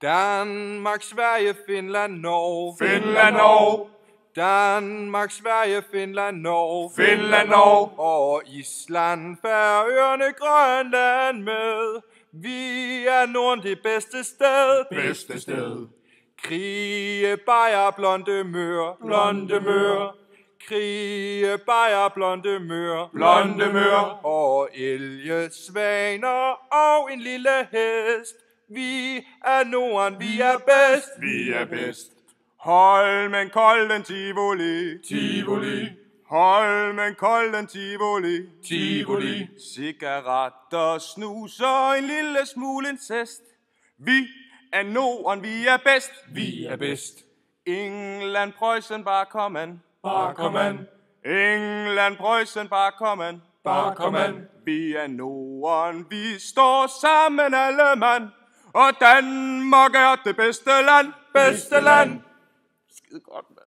Danmark, Sverige, Finland, Norge. Finland, Norge. Danmark, Sverige, Finland, Norge. Finland, Norge. Og Island, Færøerne, Grønland med. Vi er Norden det bedste sted. Bedste sted. Krige, bajer, blonde mør. Blonde mør. Krige, bajer, blonde mør. Blonde mør. Og elge, svaner og en lille hest. Vi er Norden, vi er bedst. Vi er bedst. Holmen, Kolden, Tivoli. Tivoli. Holmen, Kolden, Tivoli. Tivoli. Cigaretter, snus og en lille smule incest. Vi er Norden, vi er bedst. Vi er bedst. England, Preussen, bare kom an. Bare kom an. England, Preussen, bare kom an. Bare kom an. Vi er Norden, vi står sammen alle mand. Og Danmark er det bedste land. Bedste land. Skide godt, mand.